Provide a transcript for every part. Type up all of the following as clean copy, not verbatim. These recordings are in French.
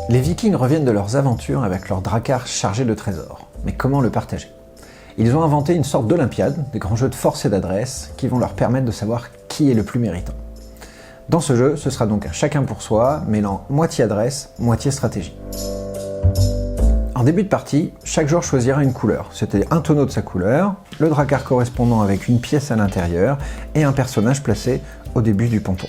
Les Vikings reviennent de leurs aventures avec leur drakkar chargé de trésors. Mais comment le partager? Ils ont inventé une sorte d'Olympiade, des grands jeux de force et d'adresse, qui vont leur permettre de savoir qui est le plus méritant. Dans ce jeu, ce sera donc un chacun pour soi, mêlant moitié adresse, moitié stratégie. En début de partie, chaque joueur choisira une couleur, c'est-à-dire un tonneau de sa couleur, le drakkar correspondant avec une pièce à l'intérieur et un personnage placé au début du ponton.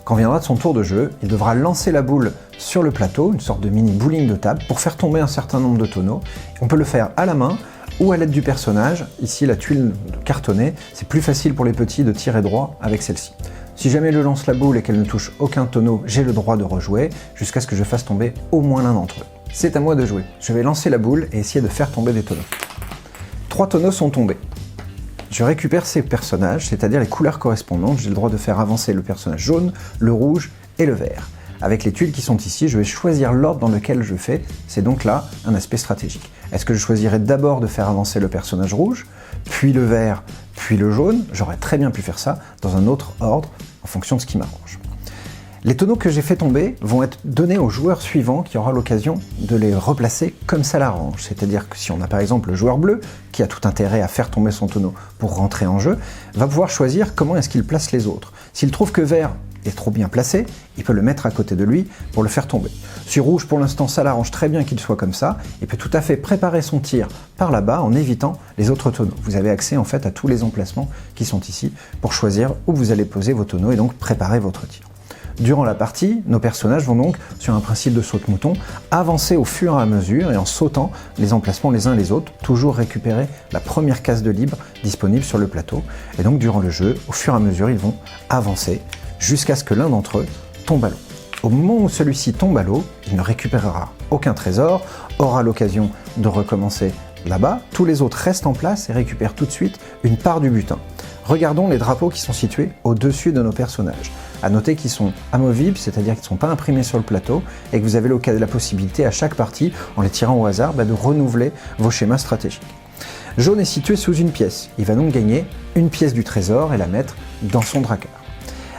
Quand viendra de son tour de jeu, il devra lancer la boule sur le plateau, une sorte de mini bowling de table, pour faire tomber un certain nombre de tonneaux. On peut le faire à la main ou à l'aide du personnage. Ici, la tuile cartonnée, c'est plus facile pour les petits de tirer droit avec celle-ci. Si jamais je lance la boule et qu'elle ne touche aucun tonneau, j'ai le droit de rejouer jusqu'à ce que je fasse tomber au moins l'un d'entre eux. C'est à moi de jouer. Je vais lancer la boule et essayer de faire tomber des tonneaux. 3 tonneaux sont tombés. Je récupère ces personnages, c'est-à-dire les couleurs correspondantes. J'ai le droit de faire avancer le personnage jaune, le rouge et le vert. Avec les tuiles qui sont ici, je vais choisir l'ordre dans lequel je fais. C'est donc là un aspect stratégique. Est-ce que je choisirais d'abord de faire avancer le personnage rouge, puis le vert, puis le jaune? J'aurais très bien pu faire ça dans un autre ordre, en fonction de ce qui m'arrange. Les tonneaux que j'ai fait tomber vont être donnés au joueur suivant qui aura l'occasion de les replacer comme ça l'arrange. C'est-à-dire que si on a par exemple le joueur bleu, qui a tout intérêt à faire tomber son tonneau pour rentrer en jeu, va pouvoir choisir comment est-ce qu'il place les autres. S'il trouve que vert est trop bien placé, il peut le mettre à côté de lui pour le faire tomber. Si rouge, pour l'instant, ça l'arrange très bien qu'il soit comme ça, il peut tout à fait préparer son tir par là-bas en évitant les autres tonneaux. Vous avez accès en fait à tous les emplacements qui sont ici pour choisir où vous allez poser vos tonneaux et donc préparer votre tir. Durant la partie, nos personnages vont donc, sur un principe de saute-mouton, avancer au fur et à mesure et en sautant les emplacements les uns les autres, toujours récupérer la première case de libre disponible sur le plateau. Et donc durant le jeu, au fur et à mesure, ils vont avancer jusqu'à ce que l'un d'entre eux tombe à l'eau. Au moment où celui-ci tombe à l'eau, il ne récupérera aucun trésor, aura l'occasion de recommencer là-bas. Tous les autres restent en place et récupèrent tout de suite une part du butin. Regardons les drapeaux qui sont situés au-dessus de nos personnages. À noter qu'ils sont amovibles, c'est-à-dire qu'ils ne sont pas imprimés sur le plateau et que vous avez la possibilité à chaque partie, en les tirant au hasard, de renouveler vos schémas stratégiques. Jaune est situé sous une pièce. Il va donc gagner une pièce du trésor et la mettre dans son drakkar.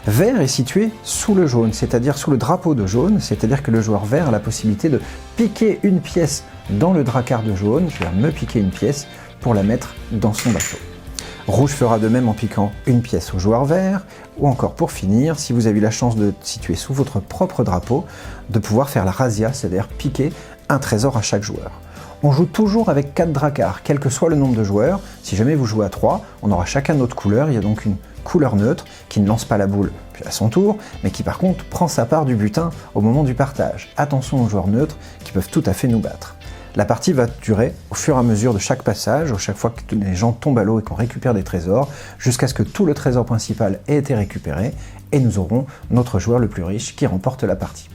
Vert est situé sous le jaune, c'est-à-dire sous le drapeau de jaune, c'est-à-dire que le joueur vert a la possibilité de piquer une pièce dans le drakkar de jaune. Je vais me piquer une pièce pour la mettre dans son bateau. Rouge fera de même en piquant une pièce au joueur vert, ou encore pour finir, si vous avez eu la chance de situer sous votre propre drapeau, de pouvoir faire la razzia, c'est-à-dire piquer un trésor à chaque joueur. On joue toujours avec 4 drakkars, quel que soit le nombre de joueurs. Si jamais vous jouez à 3, on aura chacun notre couleur, il y a donc une couleur neutre qui ne lance pas la boule puis à son tour, mais qui par contre prend sa part du butin au moment du partage. Attention aux joueurs neutres qui peuvent tout à fait nous battre. La partie va durer au fur et à mesure de chaque passage, à chaque fois que les gens tombent à l'eau et qu'on récupère des trésors, jusqu'à ce que tout le trésor principal ait été récupéré, et nous aurons notre joueur le plus riche qui remporte la partie.